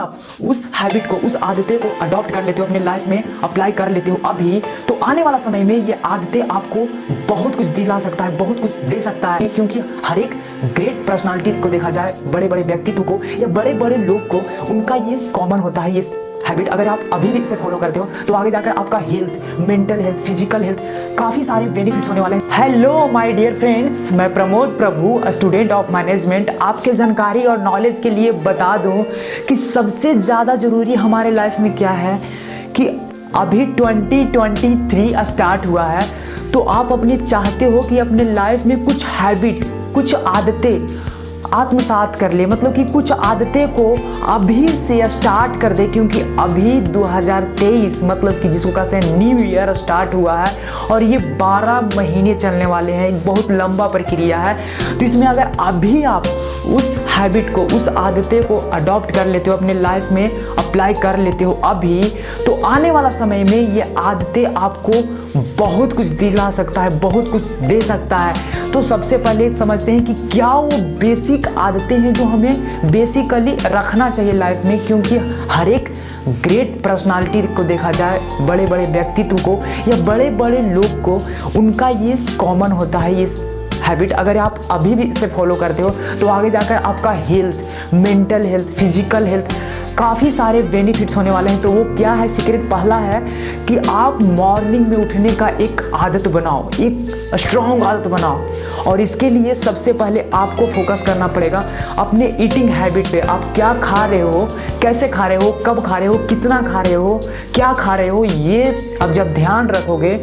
आप उस हैबिट को, उस आदतें को अडॉप्ट कर लेते हो, अपने लाइफ में अप्लाई कर लेते हो अभी, तो आने वाला समय में ये आदतें आपको बहुत कुछ दिला सकता है, बहुत कुछ दे सकता है। क्योंकि हर एक ग्रेट पर्सनालिटी को देखा जाए, बड़े बड़े व्यक्तित्व को या बड़े बड़े लोग को, उनका ये कॉमन होता है, ये हैबिट अगर आप अभी भी इसे फॉलो करते हो तो आगे जाकर आपका health, mental health, physical health, काफ़ी सारे बेनिफिट्स होने वाले हैं। हेलो माय डियर फ्रेंड्स, मैं प्रमोद प्रभु, स्टूडेंट ऑफ मैनेजमेंट, आपके जानकारी और नॉलेज के लिए बता दूं कि सबसे ज़्यादा ज़रूरी हमारे लाइफ में क्या है कि अभी 2023 स्टार्ट हुआ है, तो आप अपनी चाहते हो कि अपने लाइफ में कुछ हैबिट, कुछ आदतें आत्मसात कर ले, मतलब कि कुछ आदतें को अभी से स्टार्ट कर दे। क्योंकि अभी 2023 मतलब कि जिसको कहते हैं न्यू ईयर स्टार्ट हुआ है और ये 12 महीने चलने वाले हैं, बहुत लंबा प्रक्रिया है। तो इसमें अगर अभी आप उस हैबिट को, उस आदतें को अडॉप्ट कर लेते हो, अपने लाइफ में अप्लाई कर लेते हो अभी, तो आने वाला समय में ये आदतें आपको बहुत कुछ दिला सकता है, बहुत कुछ दे सकता है। तो सबसे पहले समझते हैं कि क्या वो बेसिक आदतें हैं जो हमें बेसिकली रखना चाहिए लाइफ में। क्योंकि हर एक ग्रेट पर्सनालिटी को देखा जाए, बड़े बड़े व्यक्तित्व को या बड़े बड़े लोग को, उनका ये कॉमन होता है, ये हैबिट अगर आप अभी भी इसे फॉलो करते हो तो आगे जाकर आपका health, mental health, physical health, काफ़ी सारे बेनिफिट्स होने वाले हैं। तो वो क्या है सीक्रेट? पहला है कि आप मॉर्निंग में उठने का एक आदत बनाओ, एक स्ट्रॉन्ग आदत बनाओ। और इसके लिए सबसे पहले आपको फोकस करना पड़ेगा अपने ईटिंग हैबिट पे। आप क्या खा रहे हो, कैसे खा रहे हो, कब खा रहे हो, कितना खा रहे हो, क्या खा रहे हो, ये अब जब ध्यान रखोगे,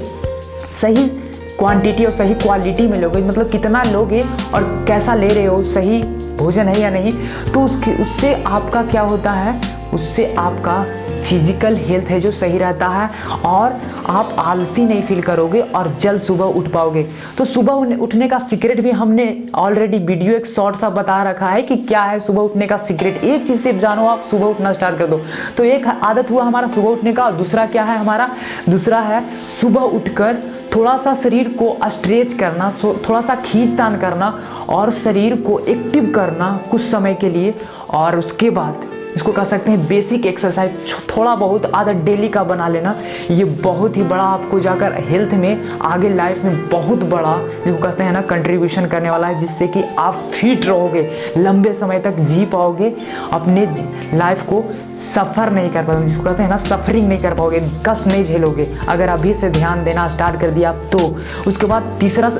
सही क्वांटिटी और सही क्वालिटी में लोगे, मतलब कितना लोगे और कैसा ले रहे हो, सही भोजन है या नहीं, तो उससे आपका क्या होता है, उससे आपका फिजिकल हेल्थ है जो सही रहता है और आप आलसी नहीं फील करोगे और जल्द सुबह उठ पाओगे। तो सुबह उठने का सीक्रेट भी हमने ऑलरेडी वीडियो एक शॉर्ट सा बता रखा है कि क्या है सुबह उठने का सीक्रेट। एक चीज़ से जानो, आप सुबह उठना स्टार्ट कर दो। तो एक आदत हुआ हमारा सुबह उठने का, और दूसरा क्या है हमारा? दूसरा है सुबह उठकर थोड़ा सा शरीर को स्ट्रेच करना, थोड़ा सा खींचतान करना और शरीर को एक्टिव करना कुछ समय के लिए। और उसके बाद इसको कह सकते हैं बेसिक एक्सरसाइज, थोड़ा बहुत आदत डेली का बना लेना। ये बहुत ही बड़ा आपको जाकर हेल्थ में, आगे लाइफ में बहुत बड़ा, जिसको कहते हैं ना, कंट्रीब्यूशन करने वाला है, जिससे कि आप फिट रहोगे, लंबे समय तक जी पाओगे, अपने लाइफ को सफ़र नहीं कर पाओगे, जिसको कहते हैं ना, सफरिंग नहीं कर पाओगे, कष्ट नहीं झेलोगे अगर अभी से ध्यान देना स्टार्ट कर दिया तो। उसके बाद तीसरा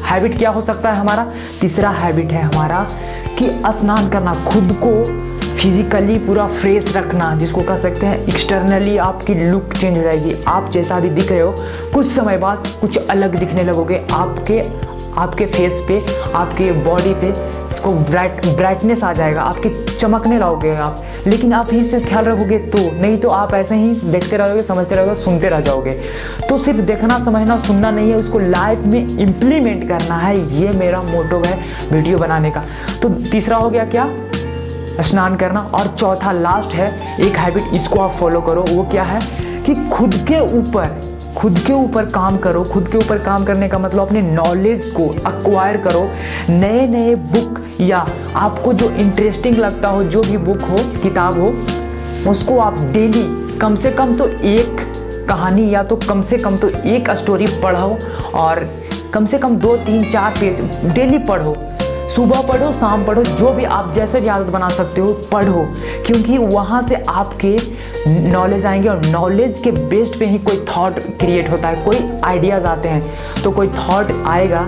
हैबिट क्या हो सकता है हमारा? तीसरा हैबिट है हमारा कि स्नान करना, खुद को फिजिकली पूरा फ्रेश रखना, जिसको कह सकते हैं एक्सटर्नली आपकी लुक चेंज हो जाएगी। आप जैसा भी दिख रहे हो, कुछ समय बाद कुछ अलग दिखने लगोगे, आपके फेस पे, आपके बॉडी पे इसको ब्राइटनेस आ जाएगा, आपके चमकने लगोगे आप। लेकिन आप इससे ख्याल रखोगे तो, नहीं तो आप ऐसे ही देखते रहोगे, समझते रहोगे, सुनते रह जाओगे। तो सिर्फ देखना, समझना, सुनना नहीं है, उसको लाइफ में इम्प्लीमेंट करना है। ये मेरा मोटो है वीडियो बनाने का। तो तीसरा हो गया क्या? स्नान करना। और चौथा लास्ट है एक हैबिट, इसको आप फॉलो करो। वो क्या है कि खुद के ऊपर काम करो। खुद के ऊपर काम करने का मतलब अपने नॉलेज को एक्वायर करो। नए नए बुक या आपको जो इंटरेस्टिंग लगता हो, जो भी बुक हो, किताब हो, उसको आप डेली कम से कम तो एक कहानी या तो कम से कम तो एक स्टोरी पढ़ो और कम से कम 2, 3, 4 पेज डेली पढ़ो। सुबह पढ़ो, शाम पढ़ो, जो भी आप जैसे भी आदत बना सकते हो पढ़ो। क्योंकि वहाँ से आपके नॉलेज आएंगे और नॉलेज के बेस्ड पे ही कोई थॉट क्रिएट होता है, कोई आइडियाज़ आते हैं। तो कोई थॉट आएगा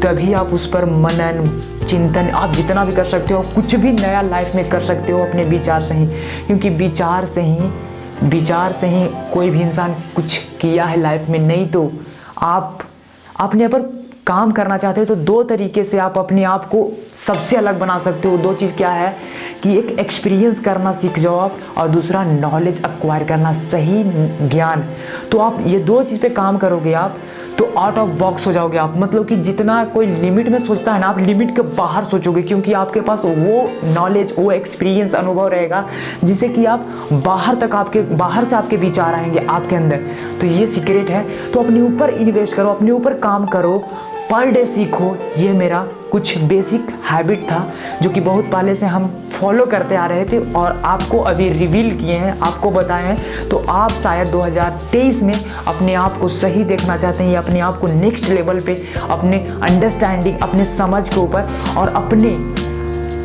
तभी आप उस पर मनन, चिंतन, आप जितना भी कर सकते हो, कुछ भी नया लाइफ में कर सकते हो अपने विचार से ही। क्योंकि विचार से ही कोई भी इंसान कुछ किया है लाइफ में। नहीं तो आप अपने पर काम करना चाहते हो तो 2 तरीके से आप अपने आप को सबसे अलग बना सकते हो। 2 चीज़ क्या है कि एक एक्सपीरियंस करना सीख जाओ आप, और दूसरा नॉलेज एक्वायर करना, सही ज्ञान। तो आप ये 2 चीज़ पे काम करोगे आप तो आउट ऑफ बॉक्स हो जाओगे आप। मतलब कि जितना कोई लिमिट में सोचता है ना, आप लिमिट के बाहर सोचोगे। क्योंकि आपके पास वो नॉलेज, वो एक्सपीरियंस, अनुभव रहेगा जिससे कि आप बाहर से आपके विचार आएंगे आपके अंदर। तो ये सीक्रेट है। तो अपने ऊपर इन्वेस्ट करो, अपने ऊपर काम करो, पर डे सीखो। ये मेरा कुछ बेसिक हैबिट था जो कि बहुत पहले से हम फॉलो करते आ रहे थे और आपको अभी रिवील किए हैं, आपको बताए हैं। तो आप शायद 2023 में अपने आप को सही देखना चाहते हैं या अपने आप को नेक्स्ट लेवल पे अपने अंडरस्टैंडिंग, अपने समझ के ऊपर और अपने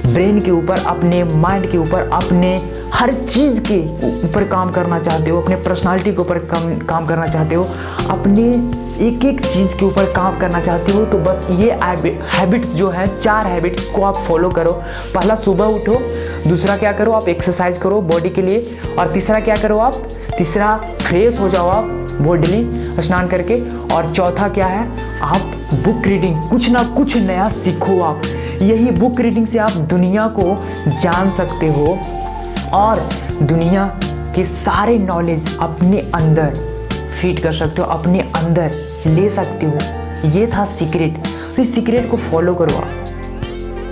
ब्रेन के ऊपर, अपने माइंड के ऊपर, अपने हर चीज़ के ऊपर काम करना चाहते हो, अपने पर्सनालिटी के ऊपर काम करना चाहते हो, अपने एक एक चीज़ के ऊपर काम करना चाहते हो, तो बस ये हैबिट्स जो है 4 हैबिट्स को आप फॉलो करो। पहला, सुबह उठो। दूसरा क्या करो, आप एक्सरसाइज करो बॉडी के लिए। और तीसरा क्या करो आप, तीसरा फ्रेश हो जाओ आप बॉडी स्नान करके। और चौथा क्या है, आप बुक रीडिंग, कुछ ना कुछ नया सीखो आप। यही बुक रीडिंग से आप दुनिया को जान सकते हो और दुनिया के सारे नॉलेज अपने अंदर फीड कर सकते हो, अपने अंदर ले सकते हो। ये था सीक्रेट। तो इस सीक्रेट को फॉलो करो आप।